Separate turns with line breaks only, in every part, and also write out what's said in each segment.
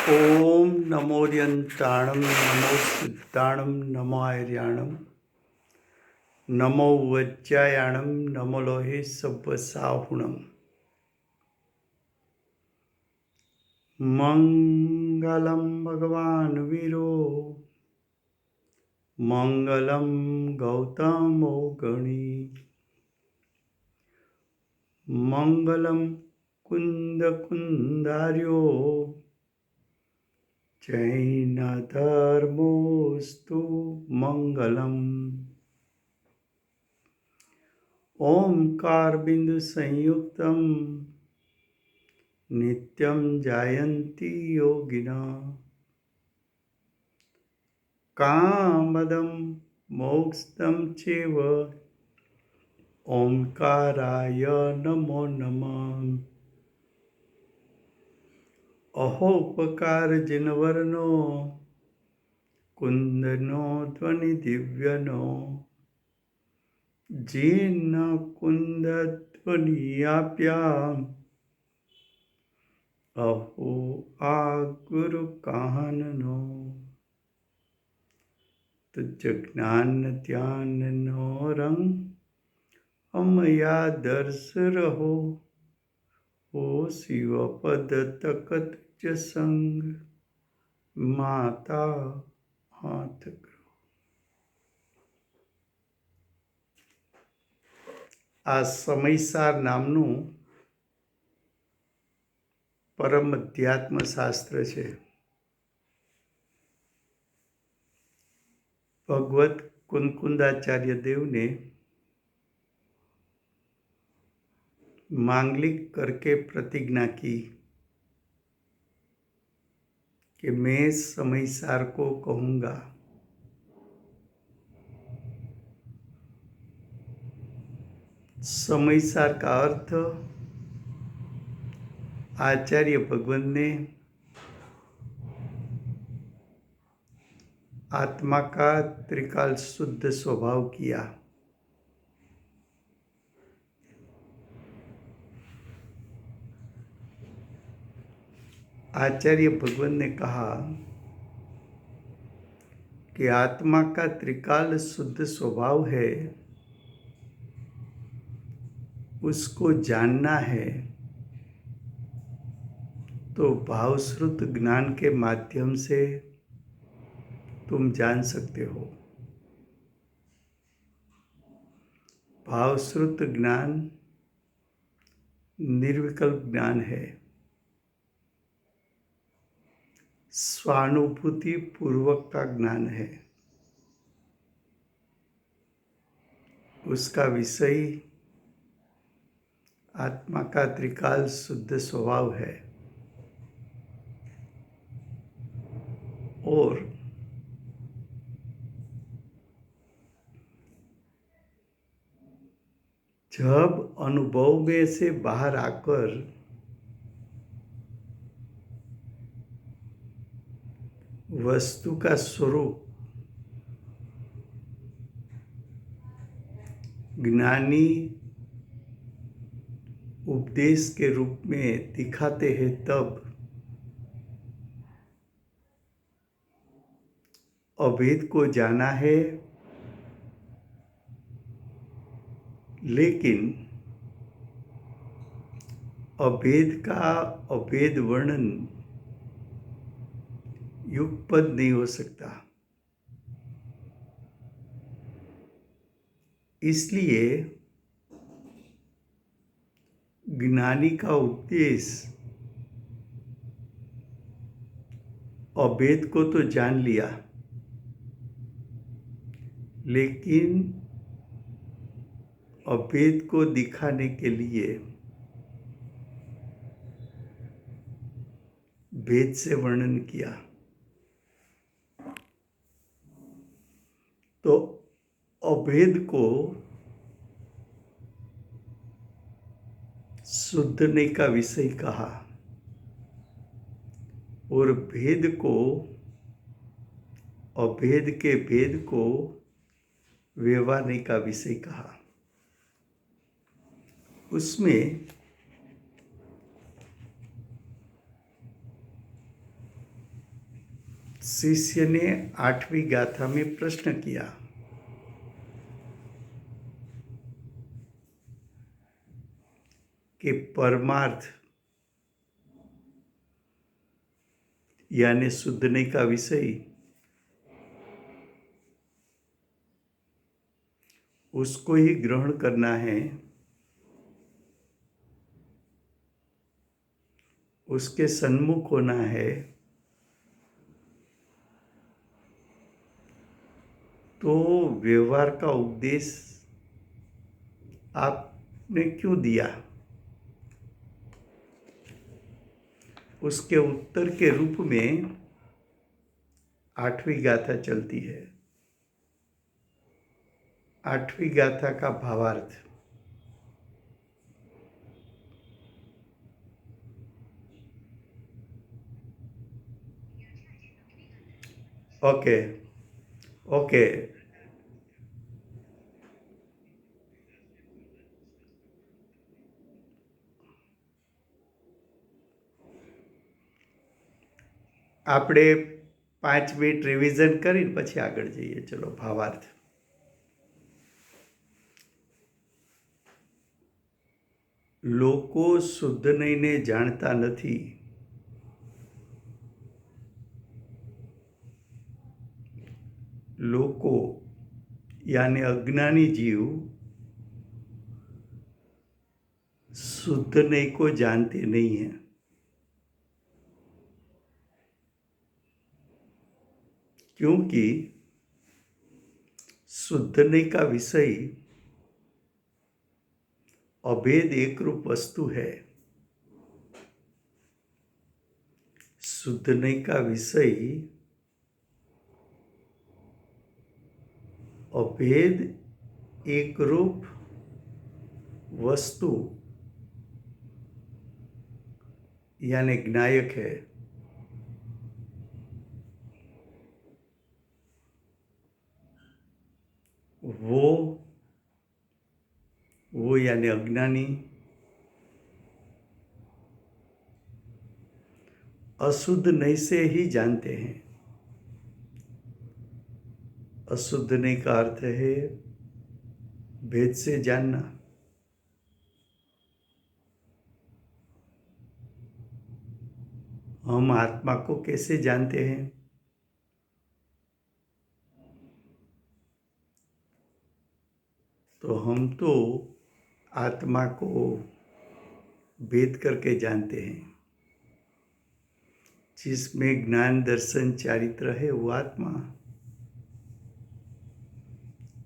ओम नमोर्यंत्राणम नमो सिद्धाणम नमो आर्याणम नमो वज्रायाणम नमो लोहे सब्बसाहुणम मंगलम भगवान वीरो मंगलम गौतमो गणी मंगलम कुंद कुंदार्यो जैन धर्मोस्तु मंगलम। ओंकार बिंदु संयुक्तम नित्यं जायन्ति योगिना कामदं मोक्षदं चैव ओंकाराय नमो नमः। अहोपकार जिनवर्णो कुंदनो ध्वनि दिव्यनो जिन कुंद ध्वनियाप्याम अहो आ गुरु काहननो तुझ ज्ञान ध्यान नो रंग अमया दर्श रहो ओ शिव पद तकत च संग माता हाथ करो। આ સમયસાર નામનું પરમ અધ્યાત્મ શાસ્ત્ર છે। ભગવત કુનકુંદાચાર્ય દેવને मांगलिक करके प्रतिज्ञा की कि मैं समयसार को कहूँगा। समयसार का अर्थ आचार्य भगवान ने आत्मा का त्रिकाल शुद्ध स्वभाव किया। आचार्य भगवान ने कहा कि आत्मा का त्रिकाल शुद्ध स्वभाव है, उसको जानना है तो भावश्रुत ज्ञान के माध्यम से तुम जान सकते हो। भावश्रुत ज्ञान निर्विकल्प ज्ञान है, स्वानुभूति पूर्वक का ज्ञान है। उसका विषय आत्मा का त्रिकाल शुद्ध स्वभाव है। और जब अनुभव में से बाहर आकर वस्तु का स्वरूप ज्ञानी उपदेश के रूप में दिखाते हैं, तब अभेद को जाना है, लेकिन अभेद का अभेद वर्णन युगपद नहीं हो सकता। इसलिए ज्ञानी का उपदेश अभेद को तो जान लिया, लेकिन अभेद को दिखाने के लिए भेद से वर्णन किया। तो अभेद को शुद्धने का विषय कहा और भेद को, अभेद के भेद को व्यवहारने का विषय कहा। उसमें शिष्य ने 8वीं गाथा में प्रश्न किया, कि परमार्थ यानी शुद्धने का विषय उसको ही ग्रहण करना है, उसके सन्मुख होना है, तो व्यवहार का उपदेश आपने क्यों दिया? उसके उत्तर के रूप में 8वीं गाथा चलती है। 8वीं गाथा का भावार्थ। ओके ओके આપણે 5 મિનિટ રિવિઝન કરીને પછી આગળ જઈએ. ચલો, ભાવાર્થ. લોકો શુદ્ધ નહીંને જાણતા નથી. લોકો यानी अज्ञानी जीव शुद्ध नहीं को जानते नहीं हैं, क्योंकि शुद्ध नहीं का विषय अभेद एक रूप वस्तु है. शुद्ध नहीं का विषय अभेद एक रूप वस्तु यानी ज्ञायक है. वो यानी अज्ञानी अशुद्ध नहीं से ही जानते हैं. अशुद्ध नहीं का अर्थ है भेद से जानना. हम आत्मा को कैसे जानते हैं? तो हम तो आत्मा को भेद करके जानते हैं. जिसमें ज्ञान दर्शन चारित्र है वो आत्मा,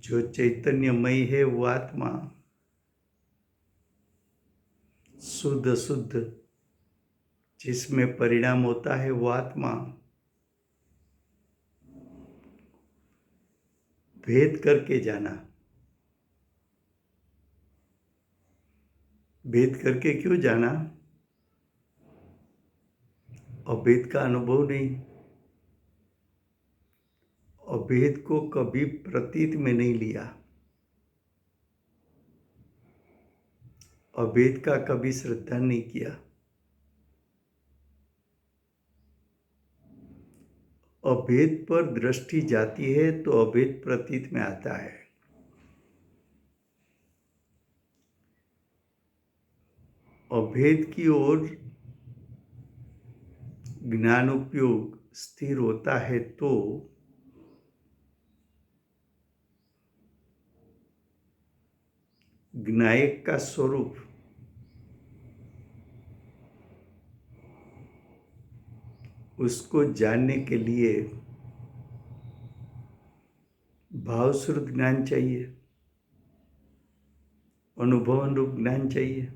जो चैतन्यमय है वो आत्मा, शुद्ध शुद्ध जिसमें परिणाम होता है वो आत्मा. भेद करके जाना. भेद करके क्यों जाना? अभेद का अनुभव नहीं. अभेद को कभी प्रतीत में नहीं लिया. अभेद का कभी श्रद्धा नहीं किया. अभेद पर दृष्टि जाती है तो अभेद प्रतीत में आता है. अभेद की ओर ज्ञान उपयोग स्थिर होता है तो ज्ञायक का स्वरूप उसको जानने के लिए भावश्रुत ज्ञान चाहिए, अनुभवन रूप ज्ञान चाहिए.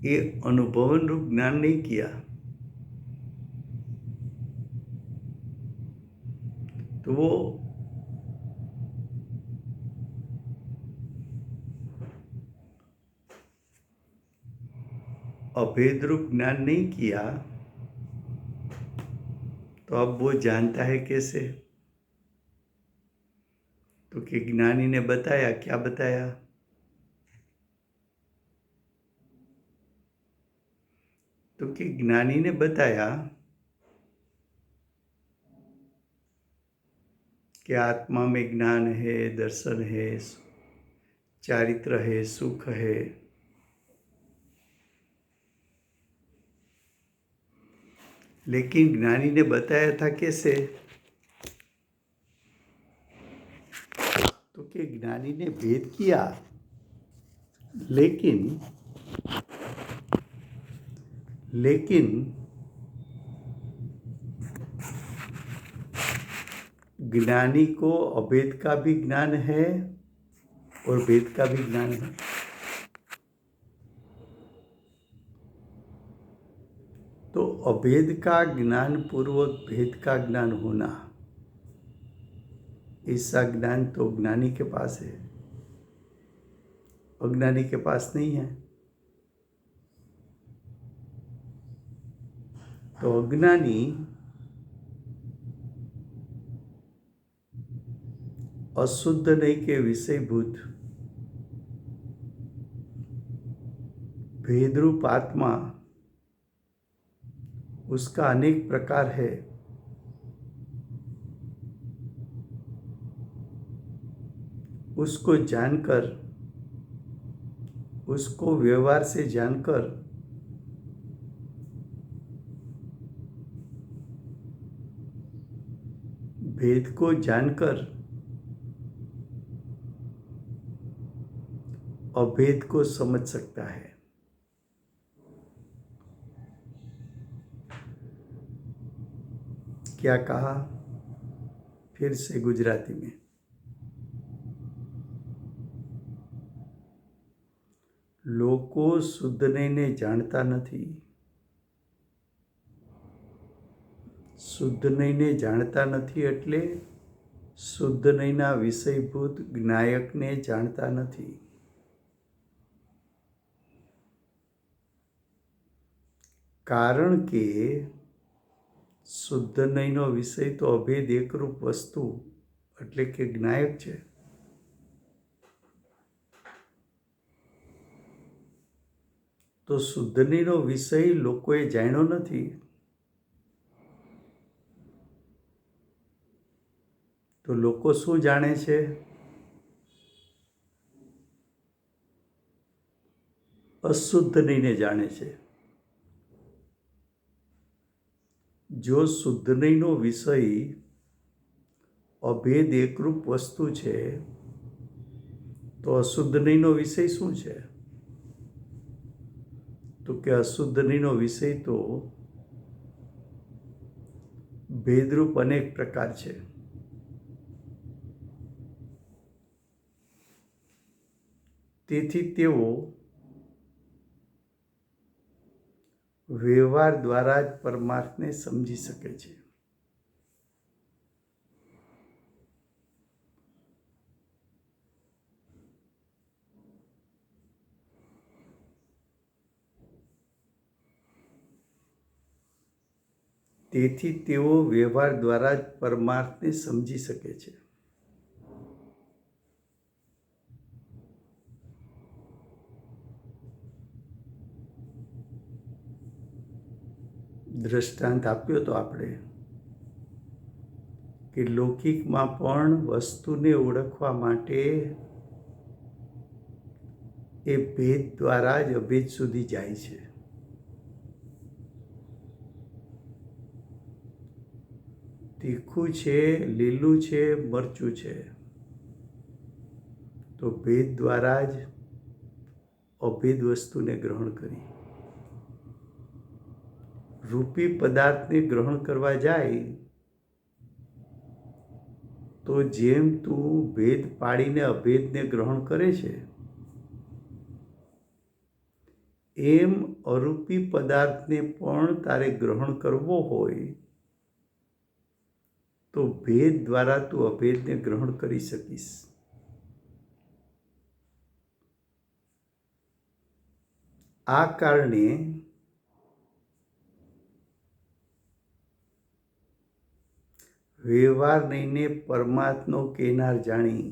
ये अनुभवन रूप ज्ञान नहीं किया तो वो अभेद रूप ज्ञान नहीं किया तो अब वो जानता है कैसे? तो कि ज्ञानी ने बताया. क्या बताया? तो कि ज्ञानी ने बताया कि आत्मा में ज्ञान है, दर्शन है, चारित्र है, सुख है। लेकिन ज्ञानी ने बताया था कैसे? तो कि ज्ञानी ने भेद किया, लेकिन ज्ञानी को अभेद का भी ज्ञान है और भेद का भी ज्ञान है। तो अभेद का ज्ञान पूर्वक भेद का ज्ञान होना, ऐसा ज्ञान तो ज्ञानी के पास है, अज्ञानी के पास नहीं है। तो अज्ञानी अशुद्ध नहीं के विषयभूत भेदरूप आत्मा, उसका अनेक प्रकार है। उसको जानकर, उसको व्यवहार से जानकर भेद को जानकर अभेद को समझ सकता है। क्या कहा? फिर से गुजराती में। લોકો શુદ્ધ નહીને જાણતા નથી, શુદ્ધ નહીને જાણતા નથી એટલે શુદ્ધ નહીના વિષયભૂત જ્ઞાયકને જાણતા નથી। કારણ કે શુદ્ધ નહીનો વિષય તો અભેદ એકરૂપ વસ્તુ એટલે કે જ્ઞાયક છે। તો શુદ્ધ નહીનો વિષય લોકોએ જાણ્યો નથી, તો લોકો શું જાણે છે? અશુદ્ધ નહીને જાણે છે। જો શુદ્ધ નહીનો વિષય અભેદ એકરૂપ વસ્તુ છે, તો અશુદ્ધ નહીનો વિષય શું છે? તો કે અશુદ્ધ નહીનો વિષય તો ભેદરૂપ અનેક પ્રકાર છે। તેથી તેઓ વ્યવહાર દ્વારા જ પરમાર્થને સમજી શકે છે। તેથી તેઓ વ્યવહાર દ્વારા જ પરમાર્થને સમજી શકે છે। દ્રષ્ટાંત આપ્યો તો આપણે કે લૌકિકમાં પણ વસ્તુને ઓળખવા માટે એ ભેદ દ્વારા જ અભેદ સુધી જાય છે। તીખું છે, લીલું છે, મરચું છે, તો ભેદ દ્વારા જ અભેદ વસ્તુને ગ્રહણ કરી। રૂપી પદાર્થને ગ્રહણ કરવા જાય તો જેમ તું ભેદ પાડીને અભેદને ગ્રહણ કરે છે, એમ અરૂપી પદાર્થને પણ તારે ગ્રહણ કરવો હોય તો ભેદ દ્વારા તું અભેદને ગ્રહણ કરી શકીશ। આ કારણે વ્યવહાર નહીને પરમાત્મનો કેનાર જાણી।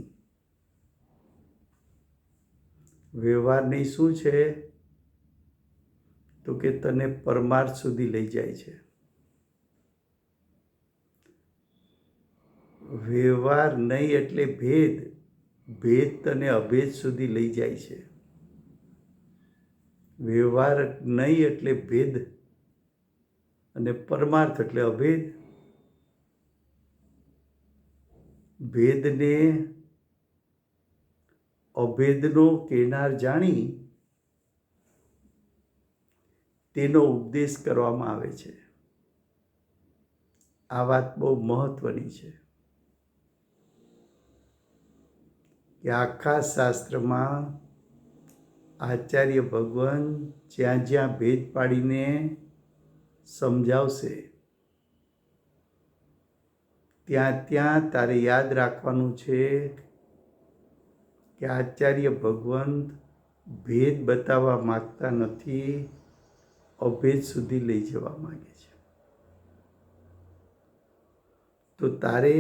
વ્યવહાર નહીં શું છે? તો કે તને પરમાર્થ સુધી લઈ જાય છે. વ્યવહાર નહીં એટલે ભેદ, ભેદ તને અભેદ સુધી લઈ જાય છે. વ્યવહાર નહીં એટલે ભેદ અને પરમાર્થ એટલે અભેદ. ભેદને અભેદનો કેનાર જાણી તેનો ઉપદેશ કરવામાં આવે છે. આ વાત બહુ મહત્વની છે કે આખા શાસ્ત્રમાં આચાર્ય ભગવાન જ્યાં જ્યાં ભેદ પાડીને સમજાવશે ત્યાં ત્યાં તારે યાદ રાખવાનું છે કે આચાર્ય ભગવાન ભેદ બતાવવા માગતા નથી, અભેદ સુધી લઈ જવા માંગે છે. તો તારે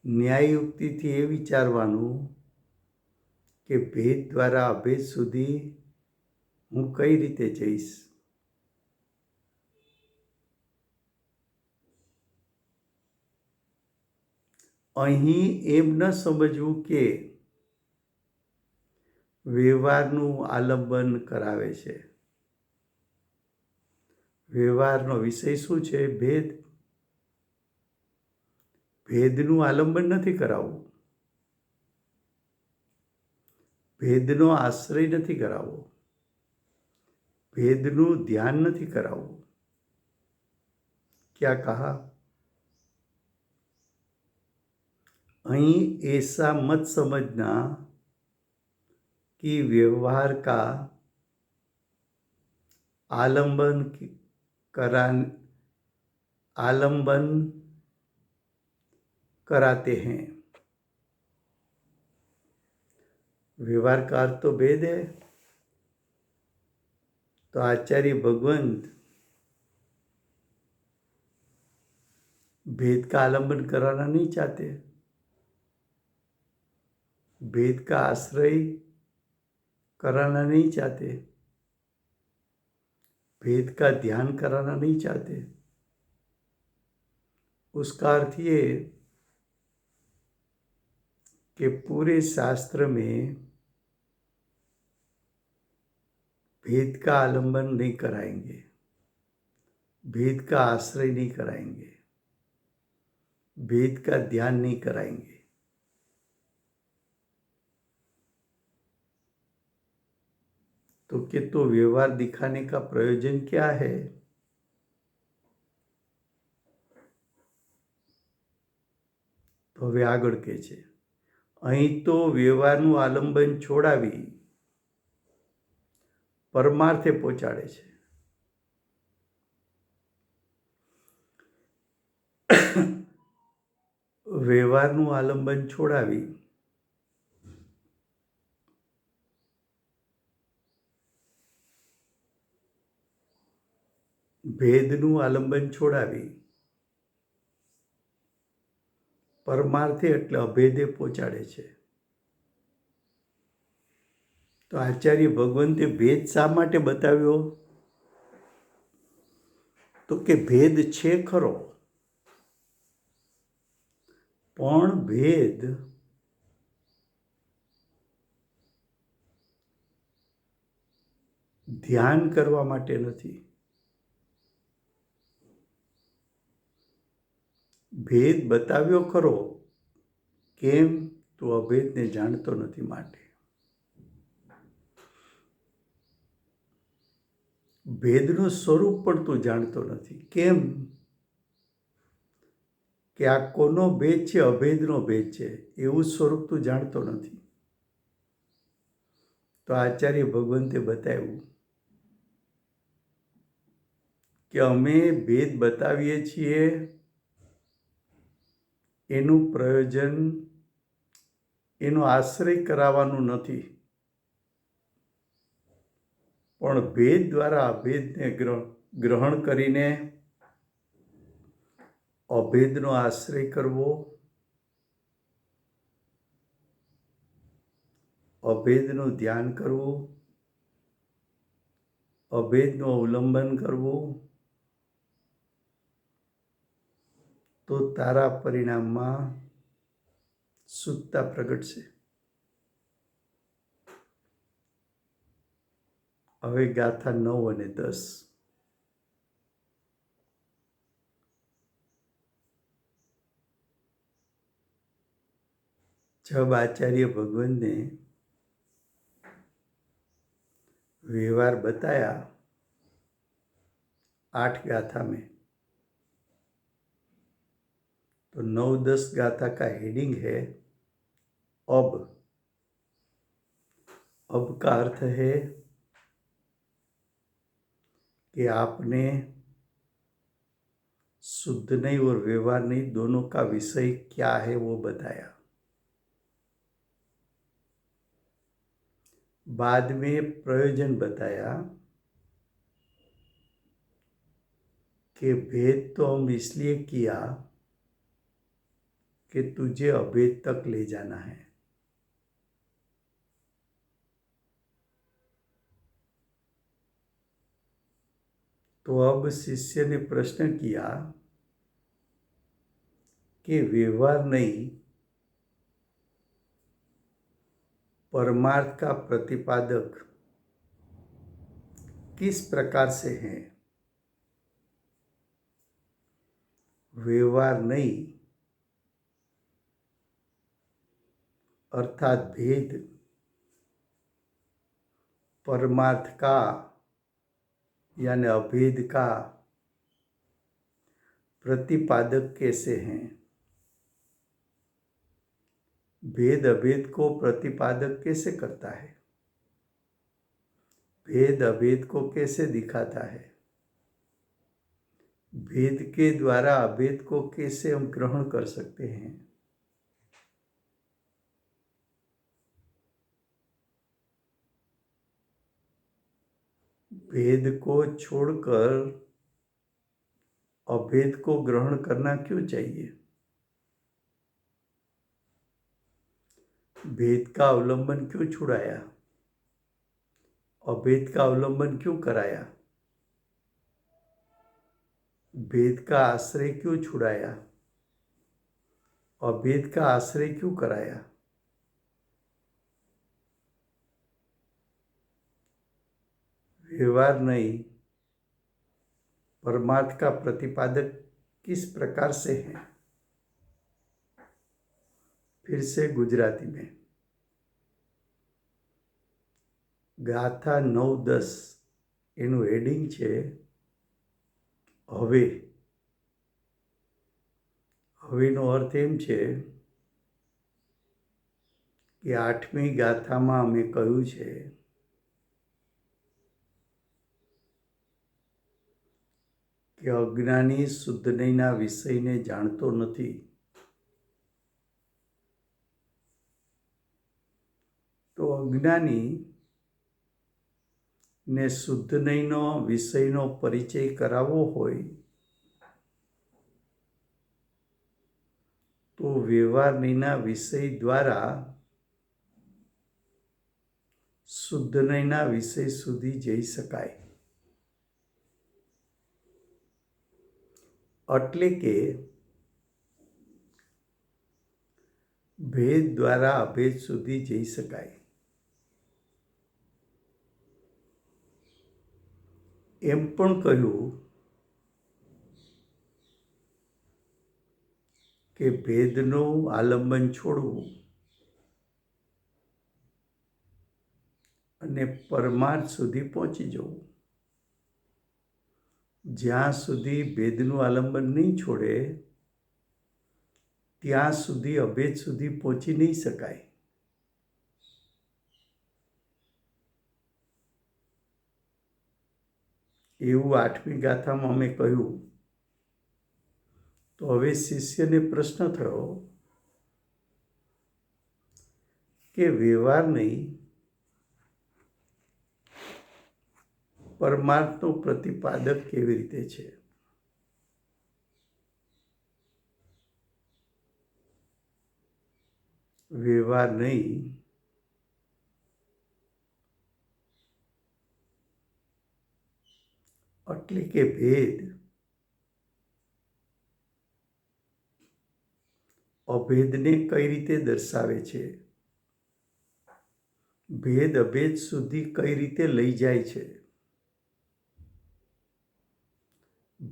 ન્યાયયુક્તિથી એ વિચારવાનું કે ભેદ દ્વારા અભેદ સુધી હું કઈ રીતે જઈશ. અહીં એમ ન સમજવું કે વ્યવહારનું આલંબન કરાવે છે. વ્યવહારનો વિષય શું છે? ભેદ. ભેદનું આલંબન નથી કરાવવું, ભેદનો આશ્રય નથી કરાવવો, ભેદનું ધ્યાન નથી કરાવવું. क्या कहा? અહીં ऐसा मत समझना कि व्यवहार का आलंबन कराते हैं. व्यवहार का अर्थ तो भेद है. तो आचार्य भगवंत भेद का आलंबन कराना नहीं चाहते, भेद का आश्रय कराना नहीं चाहते, भेद का ध्यान कराना नहीं चाहते. उसका अर्थ ये कि पूरे शास्त्र में भेद का आलंबन नहीं कराएंगे, भेद का आश्रय नहीं कराएंगे, भेद का ध्यान नहीं कराएंगे. तो कि तो व्यवहार दिखाने का प्रयोजन क्या है? तो હવે આગળ કહે છે, અહીં તો વ્યવહારનું આલંબન છોડાવી પરમાર્થે પહોંચાડે છે. વ્યવહારનું આલંબન છોડાવી ભેદનું આલંબન છોડાવી પરમાર્થે એટલે અભેદે પહોંચાડે છે. તો આચાર્ય ભગવંતે ભેદ શા માટે બતાવ્યો? તો કે ભેદ છે ખરો, પણ ભેદ ધ્યાન કરવા માટે નથી. ભેદ બતાવ્યો ખરો, કેમ? તું અભેદને જાણતો નથી માટે. ભેદનું સ્વરૂપ પણ તું જાણતો નથી, કેમ? કે આ કોનો ભેદ છે? અભેદનો ભેદ છે, એવું સ્વરૂપ તું જાણતો નથી. તો આચાર્ય ભગવંતે બતાવ્યું કે અમે ભેદ બતાવીએ છીએ એનું પ્રયોજન એનો આશ્રય કરાવવાનું નથી, પણ ભેદ દ્વારા અભેદને ગ્રહણ કરીને અભેદનો આશ્રય કરવો, અભેદનું ધ્યાન કરવું અભેદનું અવલંબન કરવું, તો તારા પરિણામમાં શુદ્ધતા પ્રગટશે. હવે ગાથા 9 અને 10. जब आचार्य भगवान ने व्यवहार बताया 8 गाथा में, तो 9-10 गाथा का हेडिंग है अब. अब का अर्थ है कि आपने शुद्ध नहीं और व्यवहार नहीं, दोनों का विषय क्या है वो बताया. बाद में प्रयोजन बताया कि भेद तो हम इसलिए किया कि तुझे अभेद तक ले जाना है. तो अब शिष्य ने प्रश्न किया कि व्यवहार नहीं, परमार्थ का प्रतिपादक किस प्रकार से है? व्यवहार नहीं अर्थात भेद परमार्थ का यानी अभेद का प्रतिपादक कैसे हैं? भेद अभेद को प्रतिपादक कैसे करता है? भेद अभेद को कैसे दिखाता है? भेद के द्वारा अभेद को कैसे हम ग्रहण कर सकते हैं? भेद को छोड़कर अभेद को ग्रहण करना क्यों चाहिए? भेद का अवलंबन क्यों छुड़ाया? अभेद का अवलंबन क्यों कराया? भेद का आश्रय क्यों छुड़ाया? अभेद का आश्रय क्यों कराया? व्यवहार नहीं, परमार्थ का प्रतिपादक किस प्रकार से है? फिर से गुजराती में. गाथा 9-10 એનું હેડિંગ છે હવે. હવેનો અર્થ એમ છે કે 8મી ગાથામાં અમે કહ્યું છે કે અજ્ઞાની શુદ્ધ નહીંના વિષયને જાણતો નથી. તો અજ્ઞાની ને શુદ્ધ નહીંનો વિષયનો પરિચય કરાવવો હોય તો વ્યવહાર નહીંના વિષય દ્વારા શુદ્ધ નહીંના વિષય સુધી જઈ શકાય. એટલે કે ભેદ દ્વારા અભેદ સુધી જઈ શકાય. એમ પણ કહ્યું કે ભેદનું આલંબન છોડવું અને પરમાર્થ સુધી પહોંચી જવું. જ્યાં સુધી ભેદનું આલંબન નહીં છોડે ત્યાં સુધી અભેદ સુધી પહોંચી નહીં શકાય. એવું 8મી ગાથામાં અમે કહ્યું. તો હવે શિષ્યને પ્રશ્ન થયો કે વ્યવહાર નહીં, પરમાર્થનો પ્રતિપાદક કેવી રીતે છે? વ્યવહાર નહીં એટલે કે ભેદ અભેદને કઈ રીતે દર્શાવે છે? ભેદ અભેદ સુધી કઈ રીતે લઈ જાય છે?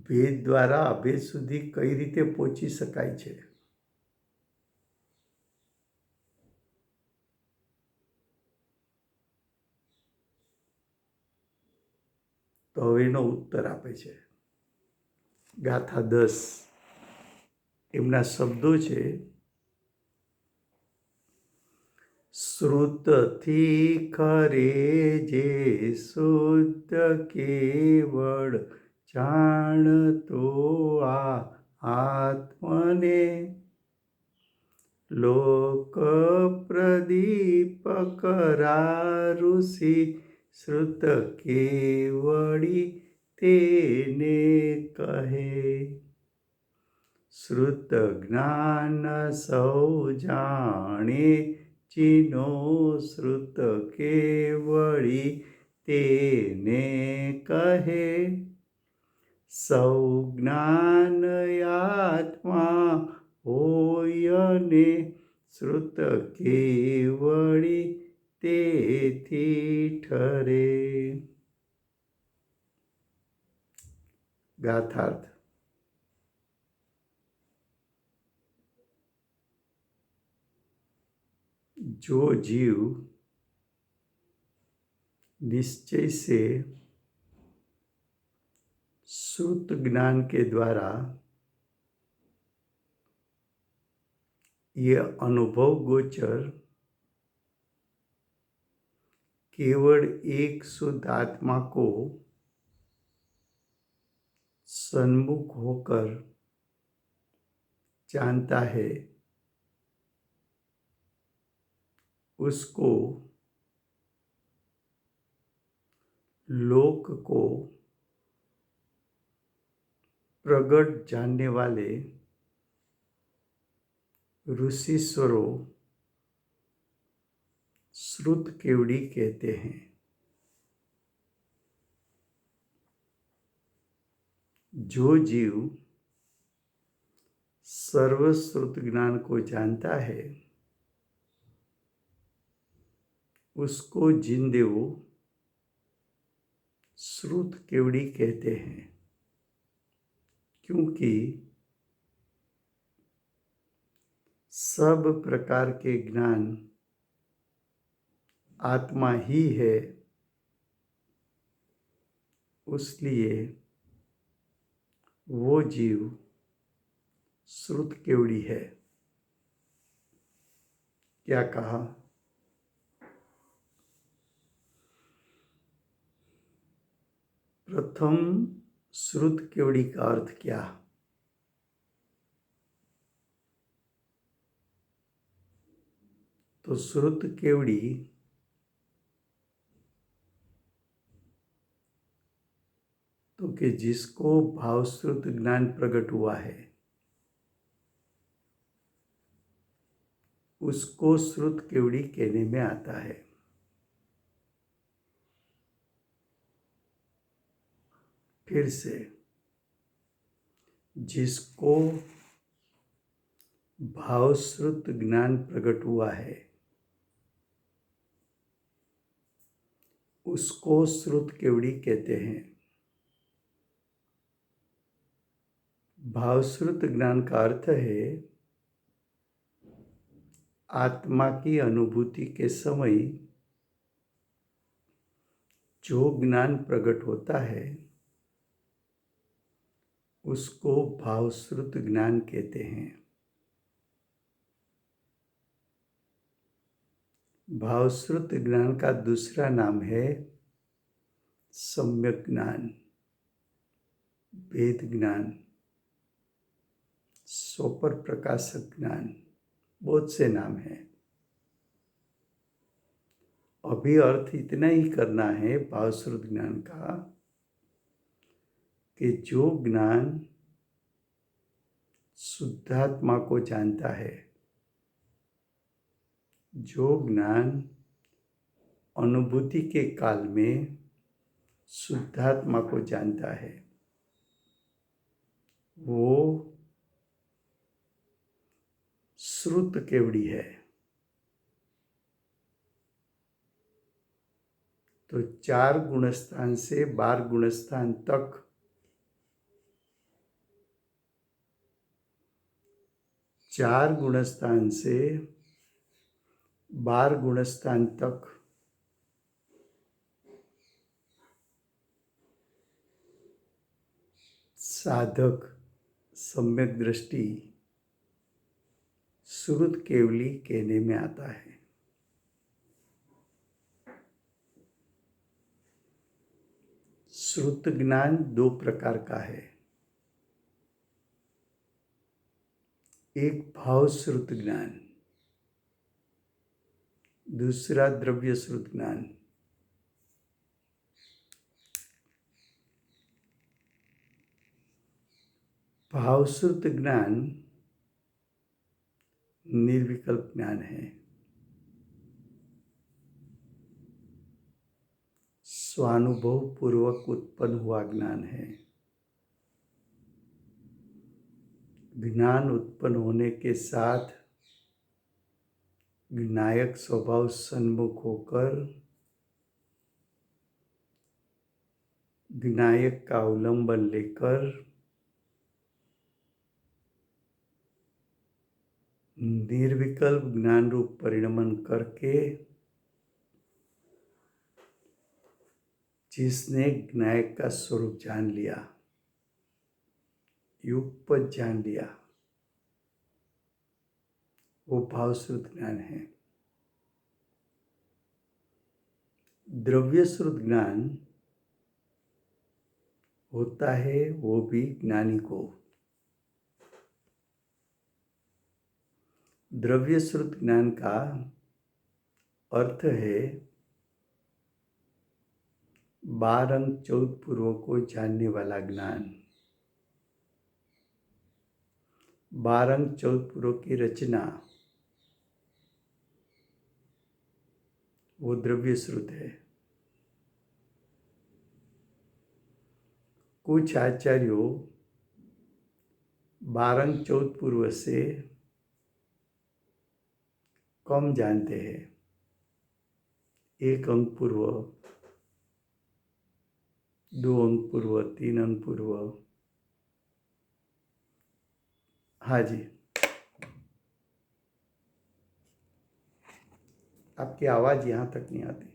ભેદ દ્વારા અભેદ સુધી કઈ રીતે પહોંચી શકાય છે? તો હવે એનો ઉત્તર આપે છે ગાથા 10. એમના શબ્દો છે: શ્રુતથી ખરે જે શુદ્ધ કેવળ જાણતો આ આત્મને, લોક પ્રદીપ કરા ઋષિ શ્રુત કેવળી તેને કહે. શ્રુત જ્ઞાન સૌ જાણે ચીનો શ્રુત કેવળી તેને કહે. સૌ જ્ઞાન આત્મા હોય ને શ્રુત કેવળી તેથી ઠરે. ગાથાર્થ: जो जीव निश्चय से श्रुत ज्ञान के द्वारा ये अनुभव गोचर केवल एक शुद्ध आत्मा को सन्मुख होकर जानता है, उसको लोक को प्रगट जानने वाले ऋषिश्वरों श्रुत केवड़ी कहते हैं. जो जीव सर्वश्रुत ज्ञान को जानता है, उसको जिनदेव श्रुत केवड़ी कहते हैं, क्योंकि सब प्रकार के ज्ञान आत्मा ही है, इसलिए वो जीव श्रुत केवड़ी है. क्या कहा? प्रथम श्रुत केवड़ी का अर्थ क्या? तो श्रुत केवड़ी तो कि जिसको भावश्रुत ज्ञान प्रकट हुआ है, उसको श्रुत केवड़ी कहने में आता है. फिर से, जिसको भावश्रुत ज्ञान प्रकट हुआ है, उसको श्रुत केवड़ी कहते हैं. भावश्रुत ज्ञान का अर्थ है आत्मा की अनुभूति के समय जो ज्ञान प्रकट होता है, उसको भावश्रुत ज्ञान कहते हैं. भावश्रुत ज्ञान का दूसरा नाम है सम्यक ज्ञान, वेद ज्ञान, सोपर प्रकाशक ज्ञान, बहुत से नाम हैं. अभी अर्थ इतना ही करना है भावश्रुत ज्ञान का कि जो ज्ञान शुद्धात्मा को जानता है, जो ज्ञान अनुभूति के काल में शुद्धात्मा को जानता है, वो श्रुत केवड़ी है। तो 4 गुणस्थान से 12 गुणस्थान तक चार गुणस्थान से 12 गुणस्थान तक साधक सम्यक दृष्टि श्रुत केवली कहने में आता है। श्रुत ज्ञान 2 प्रकार का है। एक भाव श्रुत ज्ञान, दूसरा द्रव्य श्रुत ज्ञान। भाव श्रुत ज्ञान निर्विकल्प ज्ञान है, स्वानुभव पूर्वक उत्पन्न हुआ ज्ञान है। ज्ञान उत्पन्न होने के साथ ज्ञायक स्वभाव सन्मुख होकर ज्ञायक का अवलंबन लेकर निर्विकल्प ज्ञान रूप परिणमन करके जिसने ज्ञायक का स्वरूप जान लिया, युगपद जान लिया, वो भावश्रुत ज्ञान है। द्रव्य श्रुत ज्ञान होता है वो भी ज्ञानी को। द्रव्य श्रुत ज्ञान का अर्थ है 12 अंग 14 पूर्वों को जानने वाला ज्ञान। 12 अंग 14 पूर्वों की रचना वो द्रव्य श्रुत है। कुछ आचार्यों 12 अंग 14 पूर्व से कम जानते हैं। 1 अंग पूर्व, 2 अंग पूर्व, 3 अंग पूर्व। हाँ जी, आपकी आवाज यहाँ तक नहीं आती।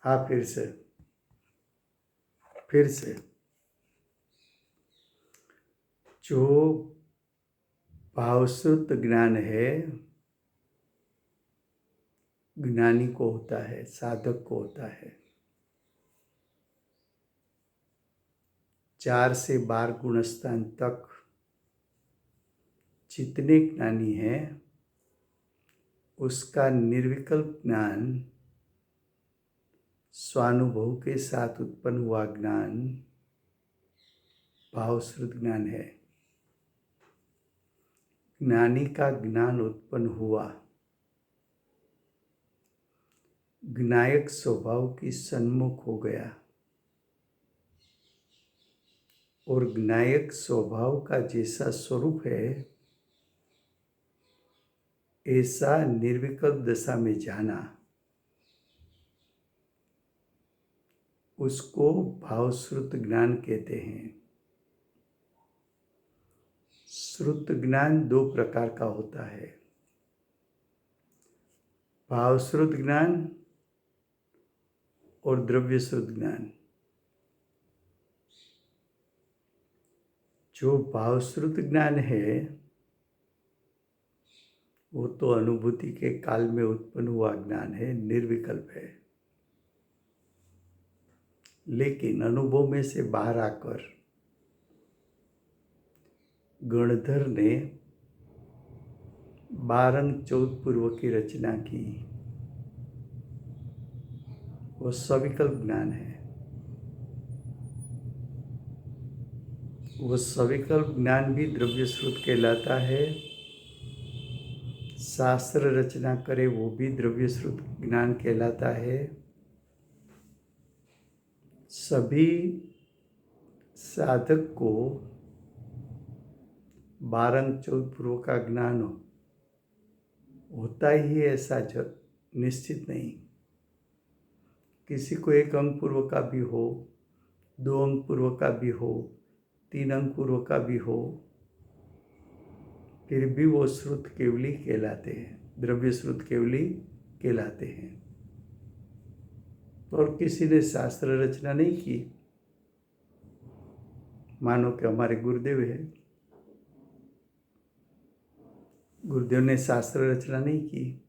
हाँ, फिर से जो भावश्रुत ज्ञान है ज्ञानी को होता है, साधक को होता है। 4 से 12 गुणस्थान तक जितने ज्ञानी हैं उसका निर्विकल्प ज्ञान, स्वानुभव के साथ उत्पन्न हुआ ज्ञान भावश्रुत ज्ञान है। ज्ञानी का ज्ञान उत्पन्न हुआ, ज्ञायक स्वभाव की सन्मुख हो गया और ज्ञायक स्वभाव का जैसा स्वरूप है ऐसा निर्विकल्प दशा में जाना, उसको भावश्रुत ज्ञान कहते हैं। श्रुत ज्ञान 2 प्रकार का होता है, भावश्रुत ज्ञान और द्रव्य श्रुत ज्ञान। जो भावश्रुत ज्ञान है वो तो अनुभूति के काल में उत्पन्न हुआ ज्ञान है, निर्विकल्प है। लेकिन अनुभव में से बाहर आकर गणधर ने 12 अंग 14 पूर्व की रचना की, वो सविकल्प ज्ञान है। वो सविकल्प ज्ञान भी द्रव्य श्रुत कहलाता है, शास्त्र रचना करे वो भी द्रव्य श्रुत ज्ञान कहलाता है। सभी साधक को बारंग चौद पूर्व का ज्ञान होता ही है ऐसा निश्चित नहीं। किसी को 1 अंक पूर्व का भी हो, 2 अंक पूर्व का भी हो, 3 अंक पूर्व का भी हो, फिर भी वो श्रुत केवली कहलाते हैं, द्रव्य श्रुत केवली कहलाते हैं। और किसी ने शास्त्र रचना नहीं की, मानो कि हमारे गुरुदेव है, गुरुदेव ने शास्त्र रचना नहीं की,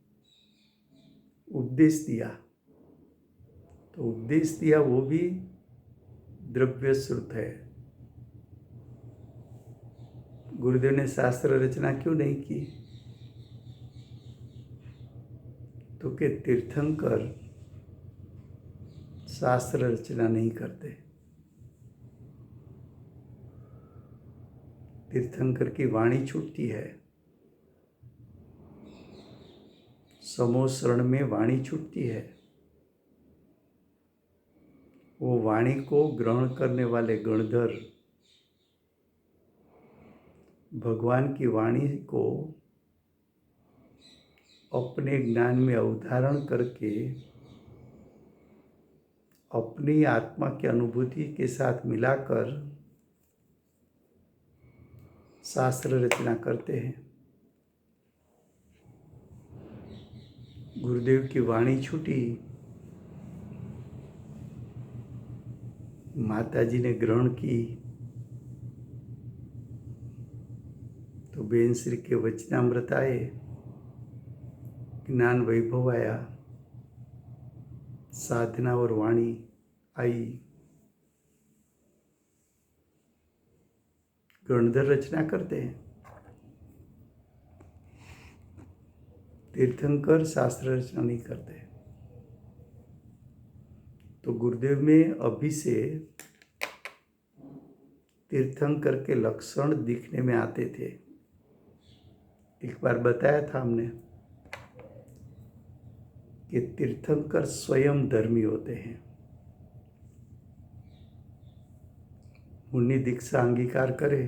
उपदेश दिया, तो उपदेश दिया वो भी द्रव्य श्रुत है। गुरुदेव ने शास्त्र रचना क्यों नहीं की? तो कि तीर्थंकर शास्त्र रचना नहीं करते। तीर्थंकर की वाणी छूटती है, समूह शरण में वाणी छूटती है। वो वाणी को ग्रहण करने वाले गणधर भगवान की वाणी को अपने ज्ञान में अवधारण करके अपनी आत्मा की अनुभूति के साथ मिलाकर शास्त्र रचना करते हैं। गुरुदेव की वाणी छूटी, माताजी ने ग्रहण की, तो बेन श्री के वचनामृत आए, ज्ञान वैभव आया, साधना और वाणी आई, गणधर रचना करते हैं। तीर्थंकर शास्त्र रचना नहीं करते। तो गुरुदेव में अभी से तीर्थंकर के लक्षण दिखने में आते थे। एक बार बताया था हमने कि तीर्थंकर स्वयं धर्मी होते हैं। मुनि दीक्षा अंगीकार करे,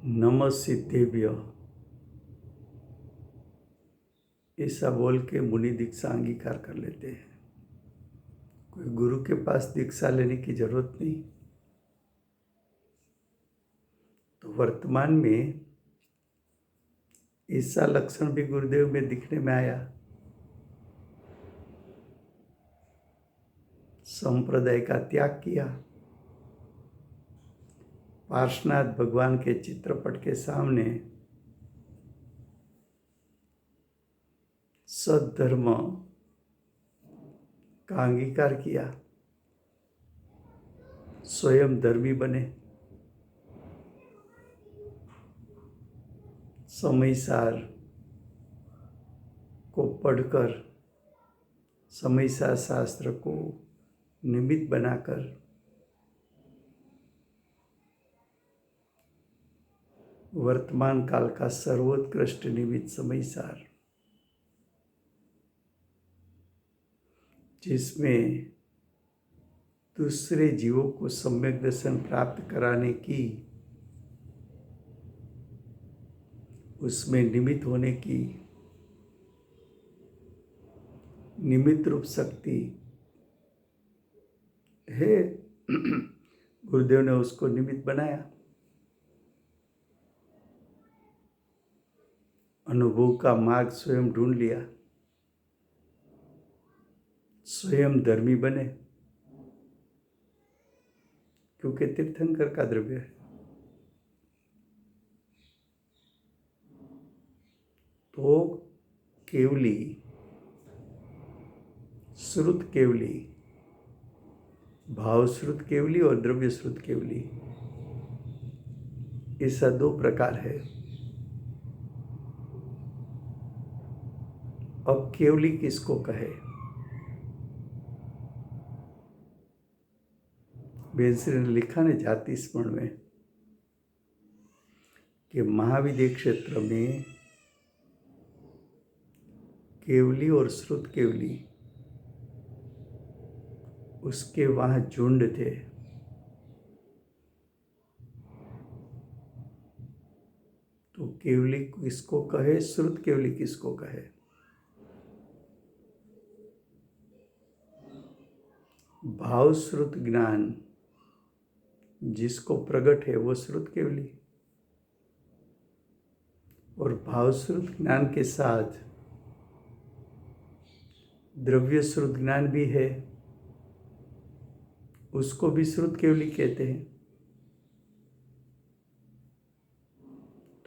नमः सिद्धेभ्य ऐसा बोल के मुनि दीक्षा अंगीकार कर लेते हैं। कोई गुरु के पास दीक्षा लेने की जरूरत नहीं। तो वर्तमान में ऐसा लक्षण भी गुरुदेव में दिखने में आया। संप्रदाय का त्याग किया, पार्श्वनाथ भगवान के चित्रपट के सामने सद्धर्म का अंगीकार किया, स्वयं धर्मी बने, समयसार को पढ़कर, समयसार शास्त्र को निमित्त बनाकर वर्तमान काल का सर्वोत्कृष्ट निमित्त समयसार, जिसमें दूसरे जीवों को सम्यक दर्शन प्राप्त कराने की, उसमें निमित्त होने की निमित्त रूप शक्ति है। गुरुदेव ने उसको निमित्त बनाया, अनुभव का मार्ग स्वयं ढूंढ लिया, स्वयं धर्मी बने, क्योंकि तीर्थंकर का द्रव्य है। तो केवली, श्रुत केवली, भाव श्रुत केवली और द्रव्य श्रुत केवली, ऐसा 2 प्रकार है। अब केवली किसको कहे? बेंसरी ने लिखा ने जाति स्मरण में, कि महाविद्य क्षेत्र में केवली और श्रुत केवली उसके वहाँ झुंड थे। तो केवली किसको कहे, श्रुत केवली किसको कहे? भाव श्रुत ज्ञान जिसको प्रकट है वो श्रुत केवली, और भाव श्रुत ज्ञान के साथ द्रव्य श्रुत ज्ञान भी है, उसको भी श्रुत केवली कहते हैं।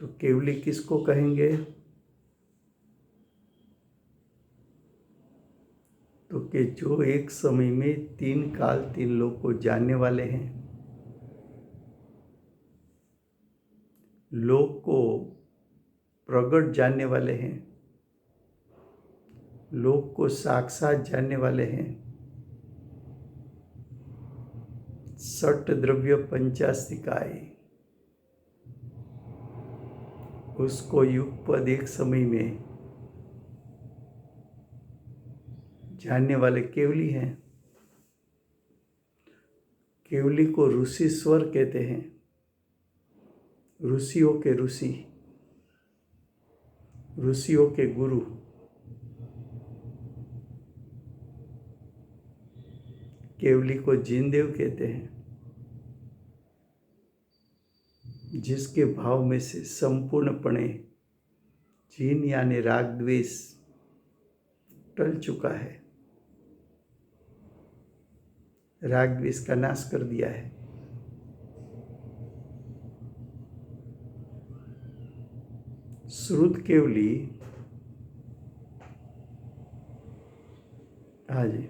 तो केवली किसको कहेंगे? तो कि जो एक समय में 3 काल 3 लोग को जानने वाले हैं, लोग को प्रगट जानने वाले हैं, लोग को साक्षात जानने वाले हैं, षट द्रव्य पंचास्तिकाय, उसको युगपद एक समय में जानने वाले केवली हैं। केवली को ऋषिश्वर कहते हैं, ऋषियों के ऋषि, ऋषियों के गुरु। केवली को जिनदेव कहते हैं, जिसके भाव में से संपूर्णपणे जिन यानी राग द्वेष टल चुका है, राग द्वेष का नाश कर दिया है। श्रुत केवली, हाँ जी,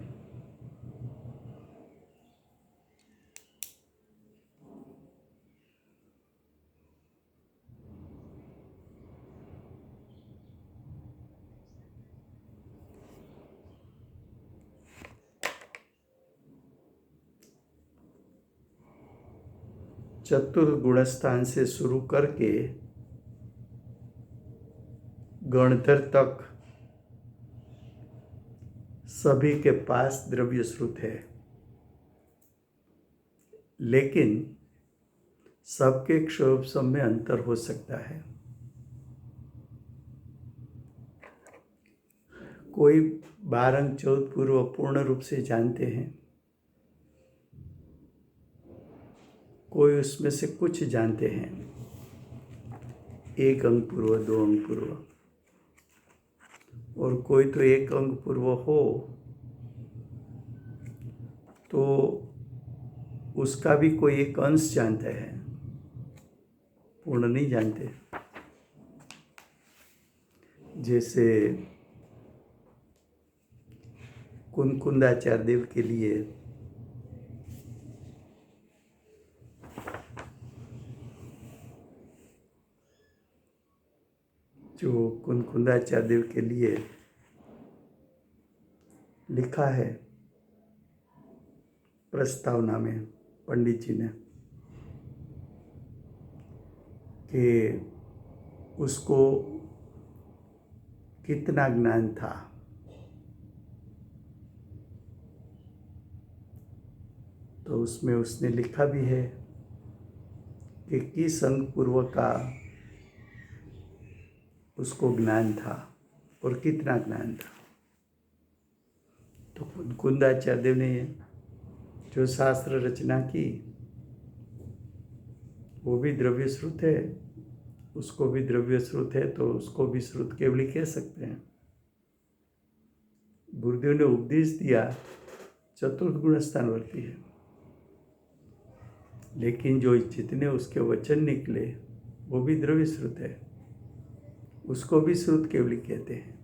चतुर्गुण स्थान से शुरू करके गणधर तक सभी के पास द्रव्य श्रुत है, लेकिन सबके क्षोभ में अंतर हो सकता है। कोई 12 अंग 14 पूर्व पूर्ण रूप से जानते हैं, कोई उसमें से कुछ जानते हैं, 1 अंग पूर्व 2 अंग पूर्व, और कोई तो 1 अंग पूर्व हो तो उसका भी कोई एक अंश जानते हैं, पूर्ण नहीं जानते। जैसे कुंकुंदाचार्य देव के लिए जो कुंकुंदाचार्य देव के लिए लिखा है प्रस्तावना में पंडित जी ने कि उसको कितना ज्ञान था, तो उसमें उसने लिखा भी है कि किस अंग पूर्व का उसको ज्ञान था और कितना ज्ञान था। तो कुंकुंदाचार्य देव ने जो शास्त्र रचना की वो भी द्रव्य श्रुत है, उसको भी द्रव्य श्रुत है, तो उसको भी श्रुत केवली कह सकते हैं। गुरुदेव ने उपदेश दिया चतुर्गुण स्थानवर्ती है, लेकिन जो जितने उसके वचन निकले वो भी द्रव्य श्रुत है, उसको भी श्रुत केवली कहते हैं।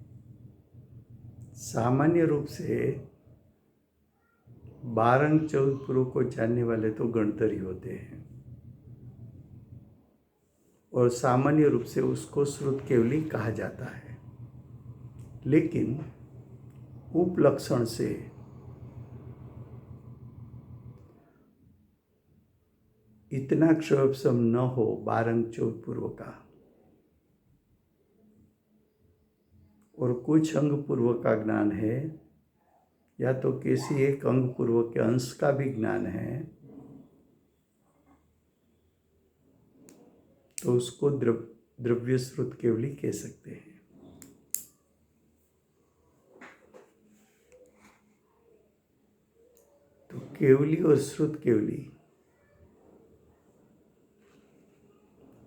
सामान्य रूप से 12 अंग 14 पूर्व को जानने वाले तो गणधर ही होते हैं, और सामान्य रूप से उसको श्रुत केवली कहा जाता है। लेकिन उपलक्षण से इतना क्षोभसम न हो 12 अंक 14 पूर्व का, और कुछ अंग पूर्व का ज्ञान है, या तो किसी एक अंग पूर्व के अंश का भी ज्ञान है, तो उसको द्रव्य श्रुत केवली कह सकते हैं। तो केवली और श्रुत केवली।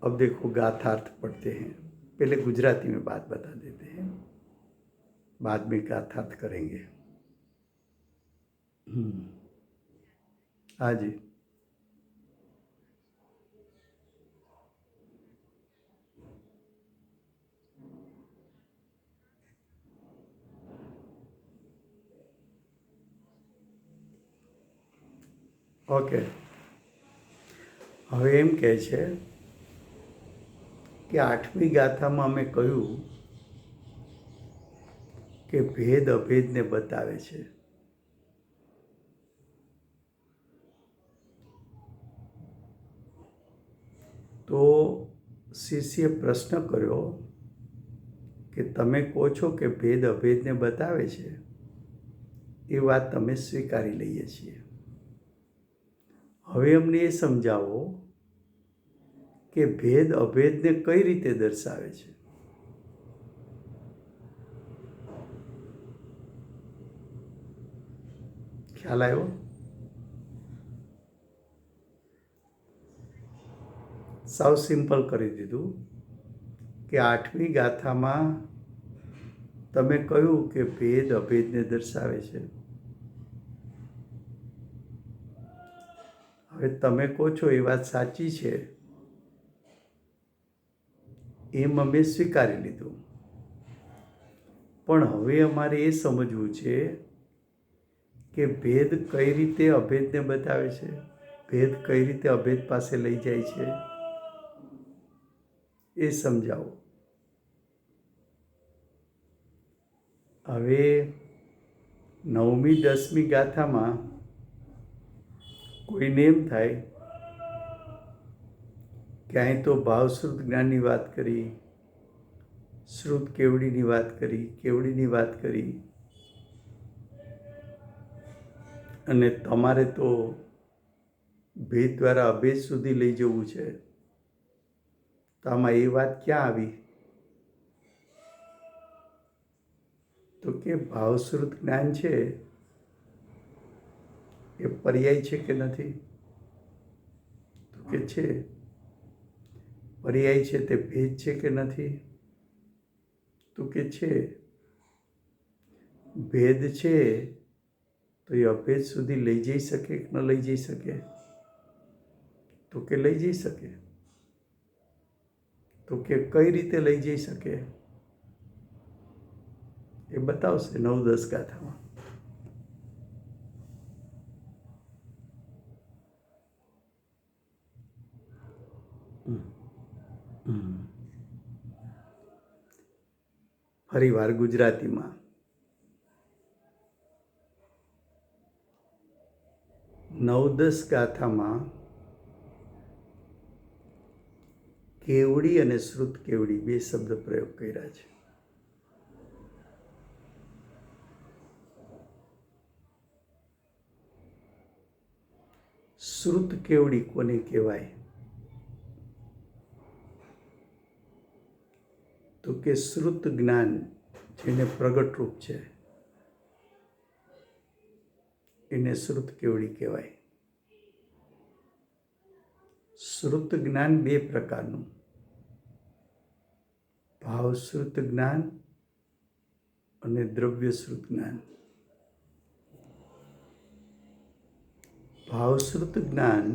अब देखो गाथार्थ पढ़ते हैं। पहले गुजराती में बात बता देते हैं, बाद में गाथार्थ करेंगे। हाँ जी। ઓકે, હવે એમ કહે છે કે 8મી ગાથામાં અમે કહ્યું કે ભેદ અભેદને બતાવે છે। તો શિષ્યે પ્રશ્ન કર્યો કે તમે કહો છો કે ભેદ અભેદને બતાવે છે, એ વાત તમે સ્વીકારી લઈએ છીએ। હવે અમને એ સમજાવો કે ભેદ અભેદને કઈ રીતે દર્શાવે છે। ખ્યાલ આવ્યો? સાવ સિમ્પલ કરી દીધું કે 8મી ગાથામાં તમે કહ્યું કે ભેદ અભેદને દર્શાવે છે। હવે તમે કહો છો એ વાત સાચી છે, એમ અમે સ્વીકારી લીધું, પણ હવે અમારે એ સમજવું છે કે ભેદ કઈ રીતે અભેદને બતાવે છે, ભેદ કઈ રીતે અભેદ પાસે લઈ જાય છે, એ સમજાવો। હવે 9મી 10મી ગાથામાં કોઈને એમ થાય કે અહીં તો ભાવશ્રુત જ્ઞાનની વાત કરી, શ્રુત કેવડીની વાત કરી, કેવડીની વાત કરી, અને તમારે તો ભેદ દ્વારા અભેદ સુધી લઈ જવું છે, તો આમાં એ વાત ક્યાં આવી? તો કે ભાવશ્રુત જ્ઞાન છે એ પર્યાય છે કે નથી? તો કે છે। પર્યાય છે તે ભેદ છે કે નથી? તો કે છે। ભેદ છે તો એ અભેદ સુધી લઈ જઈ શકે કે ન લઈ જઈ શકે? તો કે લઈ જઈ શકે। તો કે કઈ રીતે લઈ જઈ શકે એ બતાવશે 9-10 ગાથામાં। ફરી વાર ગુજરાતીમાં। 9-10 ગાથામાં કેવડી અને શ્રુત કેવડી બે શબ્દ પ્રયોગ કર્યા છે। શ્રુત કેવડી કોને કહેવાય? તો કે શ્રુત જ્ઞાન જેને પ્રગટ રૂપ છે એને શ્રુત કેવડી કહેવાય। શ્રુત જ્ઞાન બે પ્રકારનું, ભાવશ્રુત જ્ઞાન અને દ્રવ્યશ્રુત જ્ઞાન। ભાવશ્રુત જ્ઞાન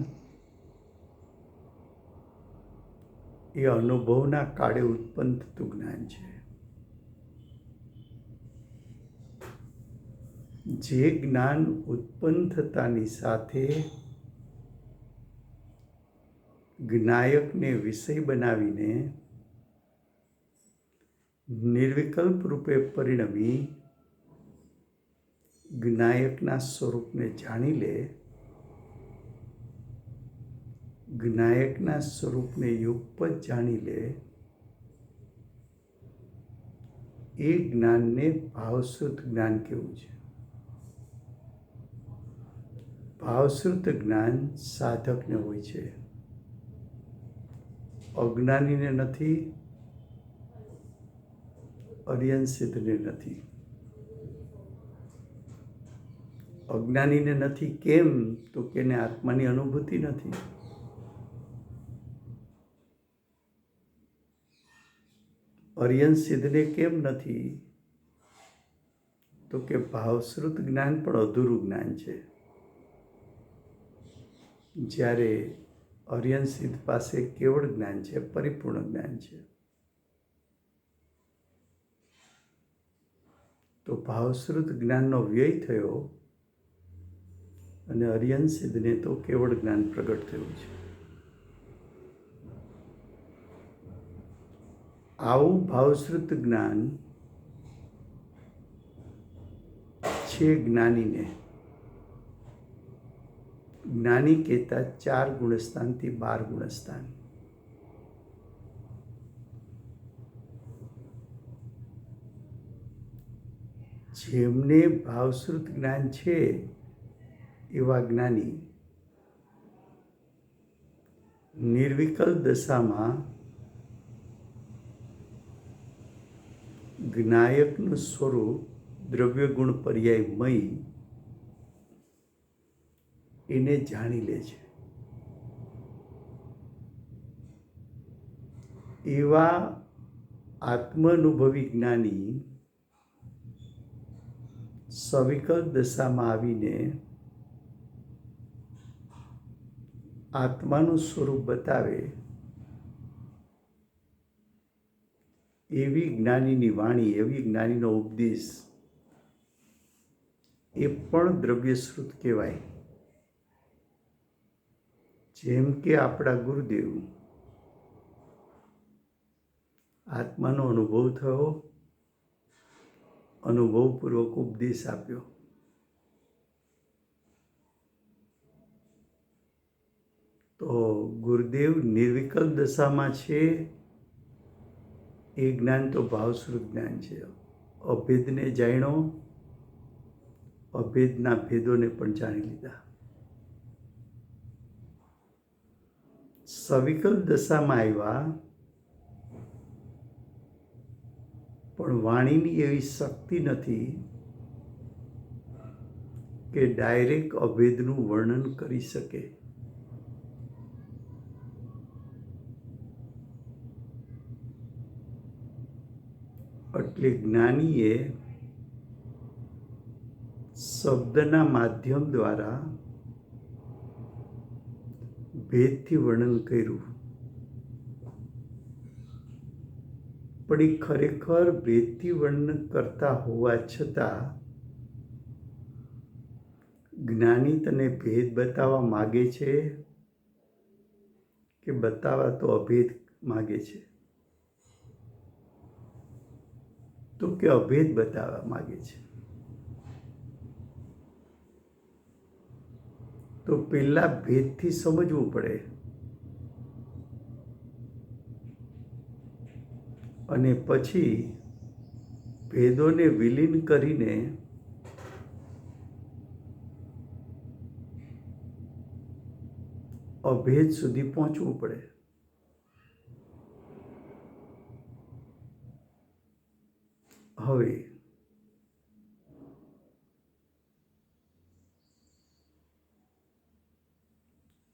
એ અનુભવના કાળે ઉત્પન્ન થતું જ્ઞાન છે। જે જ્ઞાન ઉત્પન્ન થતાની સાથે જ્ઞાયકને વિષય બનાવીને નિર્વિકલ્પ રૂપે પરિણમી જ્ઞાયકના સ્વરૂપને જાણી લે, જ્ઞાયકના સ્વરૂપને યુગપત જાણી લે એ જ્ઞાનને ભાવશ્રુત જ્ઞાન કહેવું છે. ભાવશ્રુત જ્ઞાન સાધકને હોય છે, અજ્ઞાનીને નથી, અર્યનસિદ્ધને નથી. અજ્ઞાનીને નથી કેમ? તો કે એને આત્માની અનુભૂતિ નથી. અર્યનસિદ્ધને કેમ નથી? તો કે ભાવશ્રુત જ્ઞાન પણ અધૂરું જ્ઞાન છે. જ્યારે અર્યનસિદ્ધ પાસે કેવળ જ્ઞાન છે, પરિપૂર્ણ જ્ઞાન છે. તો ભાવશ્રુત જ્ઞાનનો વ્યય થયો અને અર્યનસિદ્ધને તો કેવળ જ્ઞાન પ્રગટ થયું છે. આવું ભાવશ્રુત જ્ઞાન છે જ્ઞાનીને. જ્ઞાની કહેતા 4 ગુણસ્થાનથી 12 ગુણસ્થાન. જેમને ભાવશ્રુત જ્ઞાન છે એવા જ્ઞાની નિર્વિકલ્પ દશામાં જ્ઞાયકનું સ્વરૂપ દ્રવ્ય ગુણ પર્યાયમય એને જાણી લે છે. એવા આત્માનુભવી જ્ઞાની સવિકલ્પ દશામાં આવીને આત્માનું સ્વરૂપ બતાવે એવી જ્ઞાનીની વાણી, એવી જ્ઞાનીનો ઉપદેશ એ પણ દ્રવ્યશ્રુત કહેવાય. જેમ કે આપણા ગુરુદેવ આત્માનો અનુભવ થયો, અનુભવપૂર્વક ઉપદેશ આપ્યો. તો ગુરુદેવ નિર્વિકલ્પ દશામાં છે એ જ્ઞાન તો ભાવશ્રુત જ્ઞાન છે. અભેદને જાણ્યો, અભેદના ભેદોને પણ જાણી લીધા. સવિકલ્પ દશામાં આવ્યા પણ વાણીની એવી શક્તિ નથી કે ડાયરેક્ટ અભેદનું વર્ણન કરી શકે. એટલે જ્ઞાનીએ શબ્દના માધ્યમ દ્વારા ભેદથી વર્ણન કર્યું, પણ એ ખરેખર ભેદથી વર્ણન કરતા હોવા છતાં જ્ઞાની તને ભેદ બતાવવા માગે છે કે બતાવવા તો અભેદ માગે છે? તો કે અભેદ બતાવવા માગે છે. તો પહેલા ભેદથી સમજવું પડે અને પછી ભેદોને વિલીન કરીને અભેદ સુધી પહોંચવું પડે. હવે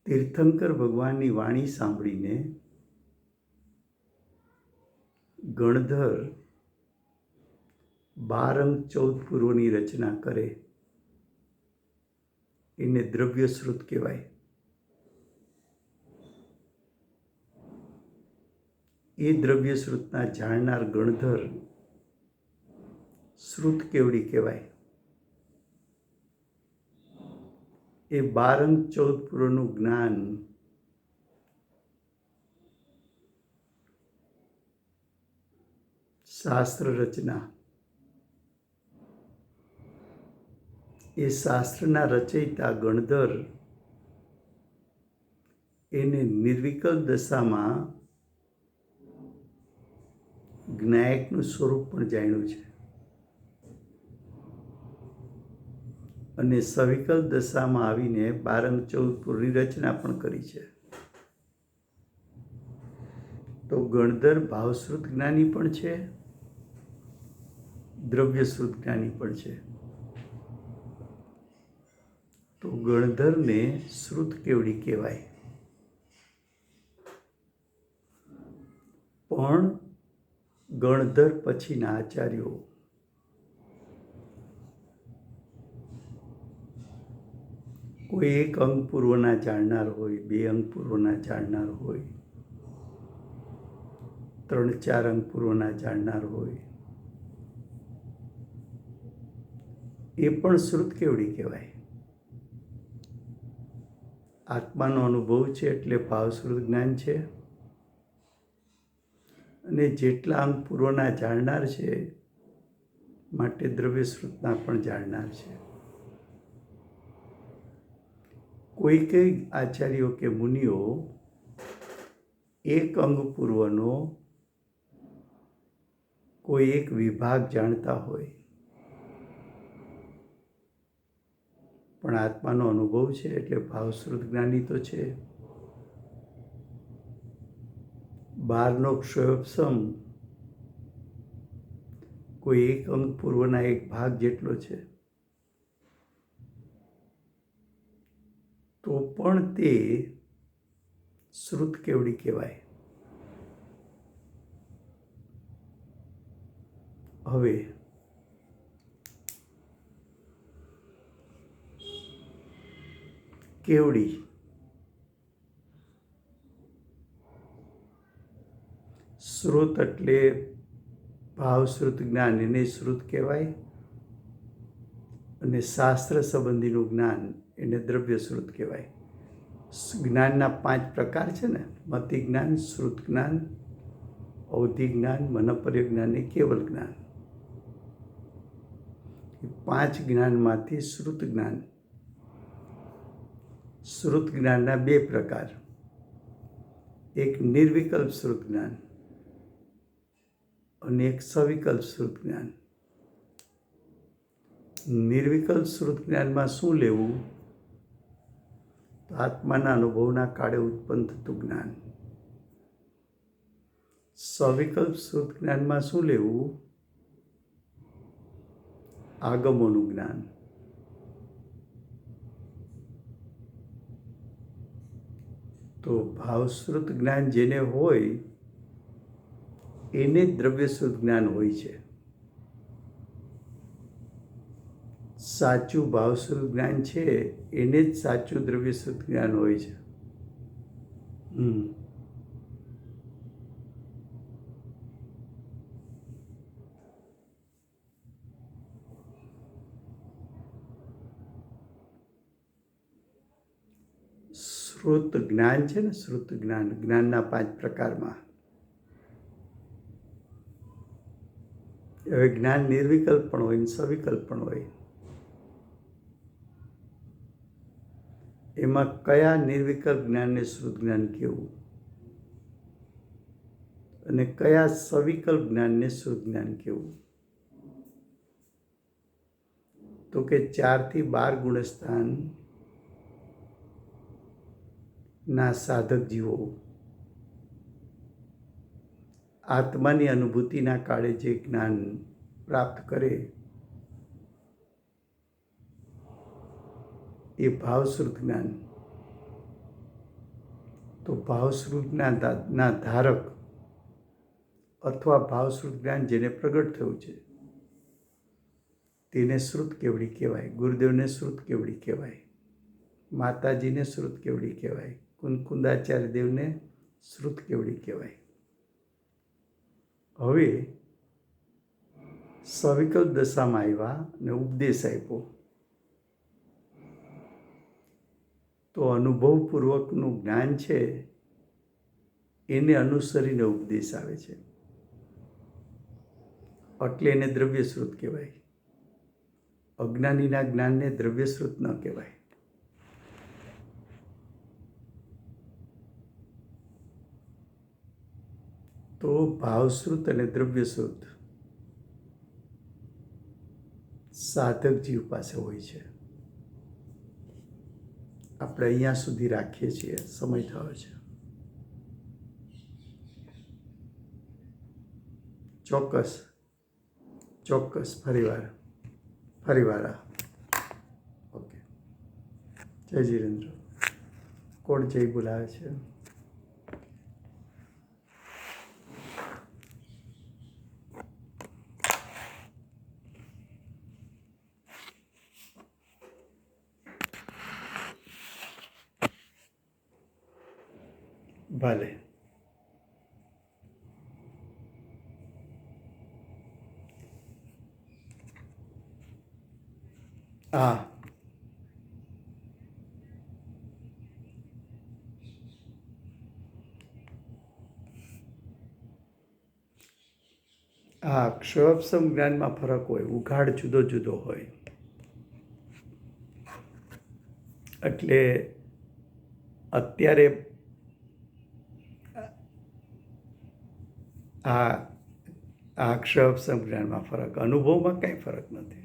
તીર્થંકર ભગવાનની વાણી સાંભળીને ગણધર 12 અંક 14 પૂર્વની રચના કરે એને દ્રવ્યશ્રુત કહેવાય. એ દ્રવ્યશ્રુતના જાણનાર ગણધર શ્રુત કેવડી કહેવાય. એ 12 અંક 14 પૂર્વનું જ્ઞાન શાસ્ત્ર રચના, એ શાસ્ત્રના રચયિતા ગણધર એને નિર્વિકલ્પ દશામાં જ્ઞાયકનું સ્વરૂપ પણ જાણ્યું છે અને સવિકલ્પ દશામાં આવીને 12 અંગ 14 પૂરની રચના પણ કરી છે. તો ગણધર ભાવશ્રુત જ્ઞાની પણ છે, દ્રવ્યશ્રુત જ્ઞાની પણ છે. તો ગણધરને શ્રુત કેવડી કહેવાય, પણ ગણધર પછીના આચાર્યો કોઈ એક અંગ પૂર્વના જાણનાર હોય, 2 અંગ પૂર્વના જાણનાર હોય, 3-4 અંગ પૂર્વના જાણનાર હોય, એ પણ શ્રુત કેવડી કહેવાય. આત્માનો અનુભવ છે એટલે ભાવશ્રુત જ્ઞાન છે, અને જેટલા અંગ પૂર્વના જાણનાર છે માટે દ્રવ્યશ્રુતના પણ જાણનાર છે. કોઈ આચાર્યો કે મુનિઓ એક અંગ પૂર્વનો કોઈ એક વિભાગ જાણતા હોય, પણ આત્માનો અનુભવ છે એટલે ભાવશ્રુત જ્ઞાની તો છે. 12નો ક્ષયોપસમ કોઈ એક અંગ પૂર્વના એક ભાગ જેટલો છે, તો પણ તે શ્રુત કેવડી કહેવાય. હવે કેવડી શ્રુત એટલે ભાવશ્રુત જ્ઞાન, એને શ્રુત કહેવાય, અને શાસ્ત્ર સંબંધીનું જ્ઞાન એને દ્રવ્યશ્રુત કહેવાય. જ્ઞાનના 5 પ્રકાર છે ને, મતિ જ્ઞાન, શ્રુત જ્ઞાન, અવધિ જ્ઞાન, મનપર્ય જ્ઞાન અને કેવલ જ્ઞાન. 5 જ્ઞાનમાંથી શ્રુત જ્ઞાન, શ્રુત જ્ઞાનના 2 પ્રકાર, એક નિર્વિકલ્પ શ્રુત જ્ઞાન અને એક સવિકલ્પ શ્રુત જ્ઞાન. નિર્વિકલ્પ શ્રુત જ્ઞાનમાં શું લેવું? તો આત્માના અનુભવના કાળે ઉત્પન્ન થતું જ્ઞાન. સવિકલ્પ શ્રુત જ્ઞાનમાં શું લેવું? આગમોનું જ્ઞાન. તો ભાવશ્રુત જ્ઞાન જેને હોય એને જ દ્રવ્યશ્રુત જ્ઞાન હોય છે. સાચું ભાવશ્રુત જ્ઞાન છે એને જ સાચું દ્રવ્યશ્રુત જ્ઞાન હોય છે. શ્રુત જ્ઞાન છે ને, શ્રુત જ્ઞાન, જ્ઞાનના 5 પ્રકારમાં હવે જ્ઞાન નિર્વિકલ્પ પણ હોય, સવિકલ્પ પણ હોય. એમાં કયા નિર્વિકલ્પ જ્ઞાનને શ્રુત જ્ઞાન કહેવું અને કયા સવિકલ્પ જ્ઞાનને શ્રુત જ્ઞાન કહેવું? તો કે 4 થી 12 ગુણસ્થાન ના સાધક જીવો આત્માની અનુભૂતિના કાળે જે જ્ઞાન પ્રાપ્ત કરે એ ભાવશ્રુત જ્ઞાન. તો ભાવશ્રુત જ્ઞાનના ધારક અથવા ભાવશ્રુત જ્ઞાન જેને પ્રગટ થયું છે તેને શ્રુત કેવડી કહેવાય. ગુરુદેવને શ્રુત કેવડી કહેવાય, માતાજીને શ્રુત કેવડી કહેવાય, કુંદાચાર્ય દેવને શ્રુત કેવડી કહેવાય. હવે સવિકલ્પ દશામાં આવ્યા અને ઉપદેશ આપ્યો, તો અનુભવપૂર્વકનું જ્ઞાન છે એને અનુસરીને ઉપદેશ આવે છે, એટલે એને દ્રવ્યશ્રુત કહેવાય. અજ્ઞાનીના જ્ઞાનને દ્રવ્યશ્રુત ન કહેવાય. ભાવશ્રુત અને દ્રવ્યશ્રુત સાધક જીવ પાસે હોય છે. આપણે અહીંયા સુધી રાખીએ છીએ. સમય થયો છે. ચોક્કસ ફરીવાર ઓકે. જય જીરેન્દ્ર. કોણ જય બોલાવે છે? ભલે. હા ક્ષયોપસમ જ્ઞાનમાં ફરક હોય. ઉઘાડ જુદો જુદો હોય. એટલે અત્યારે આ ક્ષયોપસમ જ્ઞાનમાં ફરક, અનુભવમાં કંઈ ફરક નથી.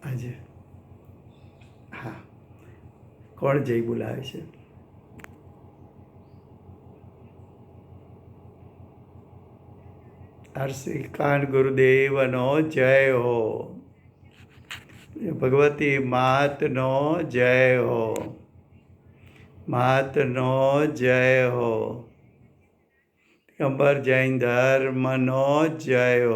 આજે હા, કોણ જય બોલાવે છે? હર્ષિકાંત ગુરુદેવનો જય હો. ભગવતી માતનો જય હો. માતનો જય હો. અમર જૈન ધર્મનો જય હો.